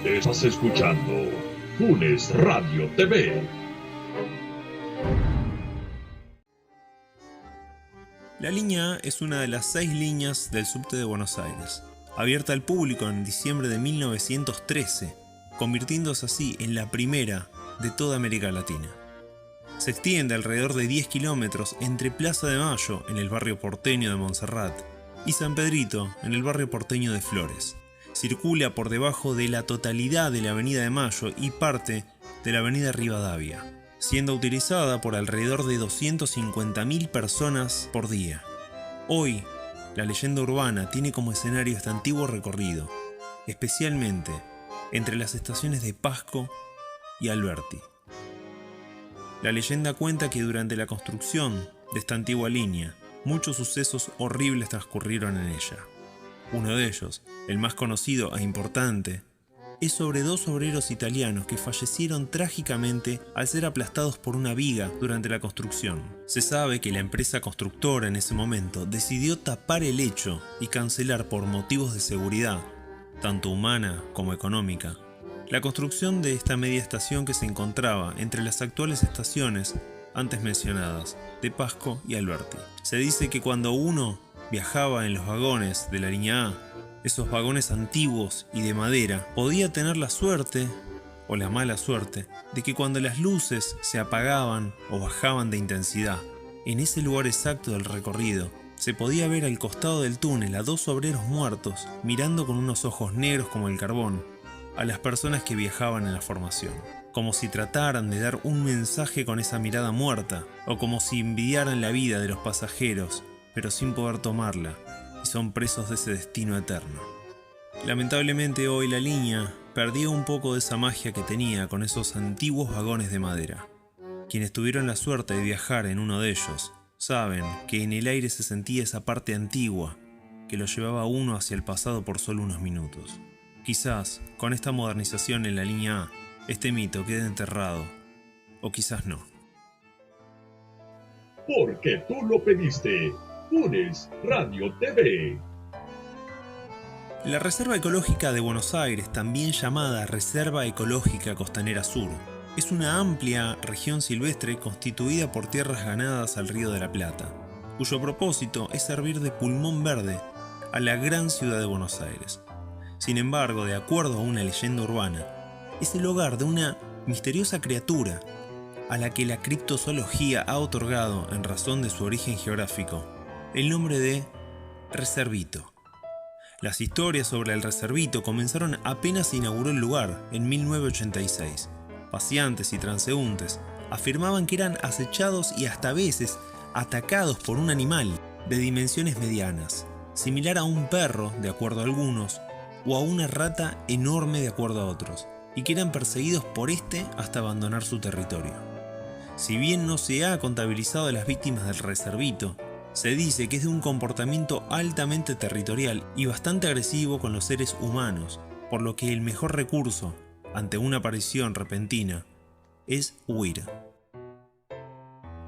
Estás escuchando Funes Radio TV. La línea A es una de las 6 líneas del subte de Buenos Aires, abierta al público en diciembre de 1913, convirtiéndose así en la primera de toda América Latina. Se extiende alrededor de 10 kilómetros entre Plaza de Mayo, en el barrio porteño de Montserrat, y San Pedrito, en el barrio porteño de Flores. Circula por debajo de la totalidad de la Avenida de Mayo y parte de la Avenida Rivadavia, siendo utilizada por alrededor de 250.000 personas por día. Hoy, la leyenda urbana tiene como escenario este antiguo recorrido, especialmente entre las estaciones de Pasco y Alberti. La leyenda cuenta que durante la construcción de esta antigua línea, muchos sucesos horribles transcurrieron en ella. Uno de ellos, el más conocido e importante, es sobre 2 obreros italianos que fallecieron trágicamente al ser aplastados por una viga durante la construcción. Se sabe que la empresa constructora en ese momento decidió tapar el hecho y cancelar por motivos de seguridad, tanto humana como económica, la construcción de esta media estación que se encontraba entre las actuales estaciones antes mencionadas, de Pasco y Alberti. Se dice que cuando uno viajaba en los vagones de la línea A, esos vagones antiguos y de madera, podía tener la suerte, o la mala suerte, de que cuando las luces se apagaban o bajaban de intensidad, en ese lugar exacto del recorrido, se podía ver al costado del túnel a 2 obreros muertos, mirando con unos ojos negros como el carbón, a las personas que viajaban en la formación, como si trataran de dar un mensaje con esa mirada muerta, o como si envidiaran la vida de los pasajeros, pero sin poder tomarla, y son presos de ese destino eterno. Lamentablemente hoy la línea perdió un poco de esa magia que tenía con esos antiguos vagones de madera. Quienes tuvieron la suerte de viajar en uno de ellos, saben que en el aire se sentía esa parte antigua, que lo llevaba a uno hacia el pasado por solo unos minutos. Quizás, con esta modernización en la línea A, este mito quede enterrado, o quizás no. Porque tú lo pediste, Funes Radio TV. La Reserva Ecológica de Buenos Aires, también llamada Reserva Ecológica Costanera Sur, es una amplia región silvestre constituida por tierras ganadas al Río de la Plata, cuyo propósito es servir de pulmón verde a la gran ciudad de Buenos Aires. Sin embargo, de acuerdo a una leyenda urbana, es el hogar de una misteriosa criatura a la que la criptozoología ha otorgado, en razón de su origen geográfico, el nombre de Reservito. Las historias sobre el Reservito comenzaron apenas se inauguró el lugar, en 1986. Paseantes y transeúntes afirmaban que eran acechados y hasta a veces atacados por un animal de dimensiones medianas, similar a un perro, de acuerdo a algunos, o a una rata enorme de acuerdo a otros, y que eran perseguidos por este hasta abandonar su territorio. Si bien no se ha contabilizado a las víctimas del Reservito, se dice que es de un comportamiento altamente territorial y bastante agresivo con los seres humanos, por lo que el mejor recurso ante una aparición repentina es huir.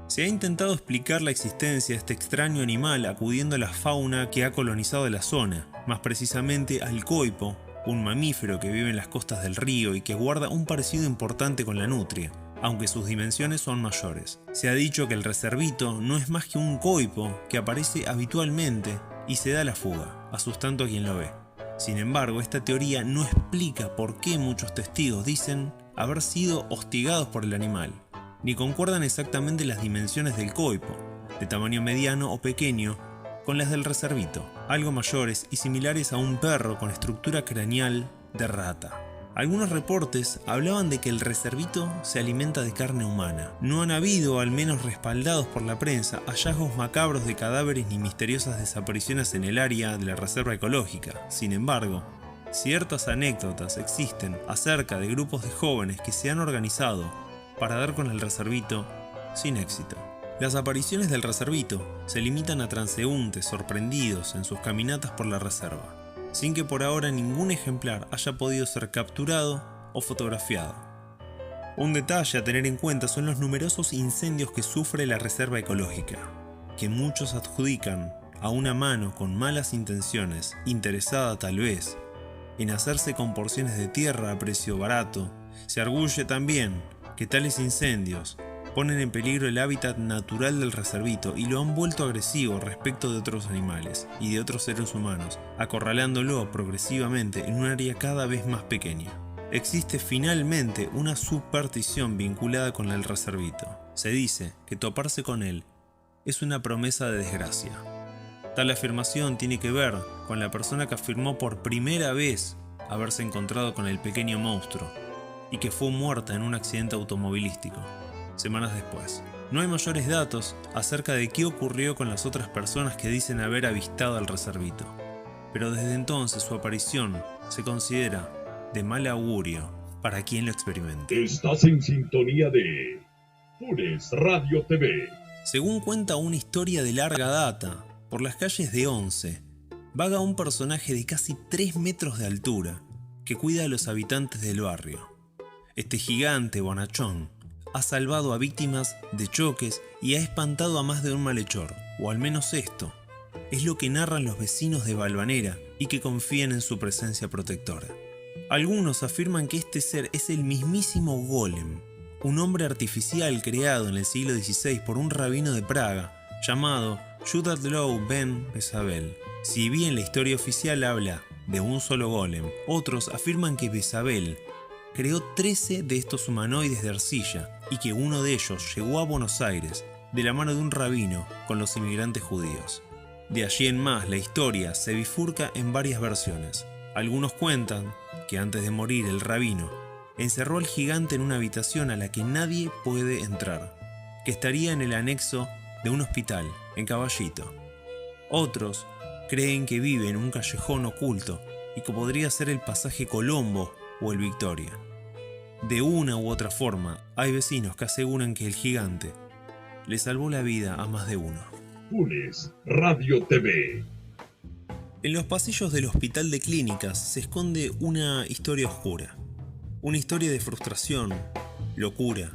Se ha intentado explicar la existencia de este extraño animal acudiendo a la fauna que ha colonizado la zona, más precisamente al coipo, un mamífero que vive en las costas del río y que guarda un parecido importante con la nutria, aunque sus dimensiones son mayores. Se ha dicho que el Reservito no es más que un coipo que aparece habitualmente y se da la fuga, asustando a quien lo ve. Sin embargo, esta teoría no explica por qué muchos testigos dicen haber sido hostigados por el animal, ni concuerdan exactamente las dimensiones del coipo, de tamaño mediano o pequeño, con las del Reservito, algo mayores y similares a un perro con estructura craneal de rata. Algunos reportes hablaban de que el Reservito se alimenta de carne humana. No han habido, al menos respaldados por la prensa, hallazgos macabros de cadáveres ni misteriosas desapariciones en el área de la Reserva Ecológica. Sin embargo, ciertas anécdotas existen acerca de grupos de jóvenes que se han organizado para dar con el Reservito sin éxito. Las apariciones del Reservito se limitan a transeúntes sorprendidos en sus caminatas por la reserva, sin que por ahora ningún ejemplar haya podido ser capturado o fotografiado. Un detalle a tener en cuenta son los numerosos incendios que sufre la Reserva Ecológica, que muchos adjudican a una mano con malas intenciones, interesada tal vez en hacerse con porciones de tierra a precio barato, se arguye también que tales incendios ponen en peligro el hábitat natural del reservito y lo han vuelto agresivo respecto de otros animales y de otros seres humanos, acorralándolo progresivamente en un área cada vez más pequeña. Existe finalmente una superstición vinculada con el reservito. Se dice que toparse con él es una promesa de desgracia. Tal afirmación tiene que ver con la persona que afirmó por primera vez haberse encontrado con el pequeño monstruo y que fue muerta en un accidente automovilístico semanas después. No hay mayores datos acerca de qué ocurrió con las otras personas que dicen haber avistado al reservito, pero desde entonces su aparición se considera de mal augurio para quien lo experimente. Estás en sintonía de Funes Radio TV. Según cuenta una historia de larga data, por las calles de Once vaga un personaje de casi 3 metros de altura que cuida a los habitantes del barrio. Este gigante bonachón ha salvado a víctimas de choques y ha espantado a más de un malhechor, o al menos esto es lo que narran los vecinos de Valvanera y que confían en su presencia protectora. Algunos afirman que este ser es el mismísimo Golem, un hombre artificial creado en el siglo XVI por un rabino de Praga llamado Judat-Lou ben Bezabel. Si bien la historia oficial habla de un solo Golem, otros afirman que Bezabel creó 13 de estos humanoides de arcilla y que uno de ellos llegó a Buenos Aires de la mano de un rabino con los inmigrantes judíos. De allí en más, la historia se bifurca en varias versiones. Algunos cuentan que antes de morir el rabino encerró al gigante en una habitación a la que nadie puede entrar, que estaría en el anexo de un hospital, en Caballito. Otros creen que vive en un callejón oculto y que podría ser el pasaje Colombo o el Victoria. De una u otra forma, hay vecinos que aseguran que el gigante le salvó la vida a más de uno. Funes Radio TV. En los pasillos del Hospital de Clínicas se esconde una historia oscura. Una historia de frustración, locura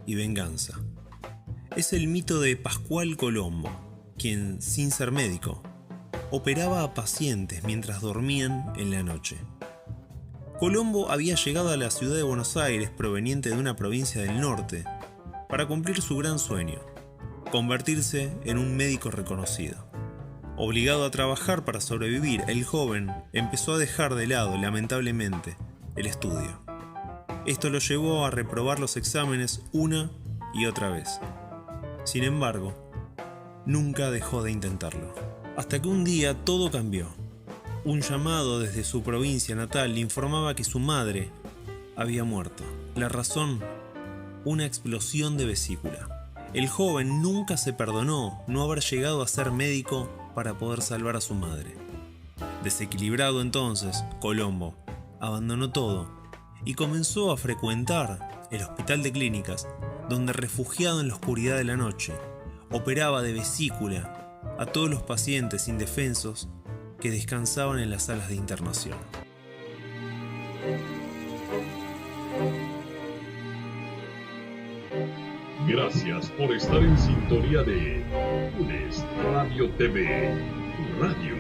y venganza. Es el mito de Pascual Colombo, quien, sin ser médico, operaba a pacientes mientras dormían en la noche. Colombo había llegado a la ciudad de Buenos Aires proveniente de una provincia del norte para cumplir su gran sueño, convertirse en un médico reconocido. Obligado a trabajar para sobrevivir, el joven empezó a dejar de lado, lamentablemente, el estudio. Esto lo llevó a reprobar los exámenes una y otra vez. Sin embargo, nunca dejó de intentarlo. Hasta que un día todo cambió. Un llamado desde su provincia natal le informaba que su madre había muerto. La razón, una explosión de vesícula. El joven nunca se perdonó no haber llegado a ser médico para poder salvar a su madre. Desequilibrado entonces, Colombo abandonó todo y comenzó a frecuentar el Hospital de Clínicas, donde, refugiado en la oscuridad de la noche, operaba de vesícula a todos los pacientes indefensos que descansaban en las salas de internación. Gracias por estar en sintonía de Funes Radio TV, tu radio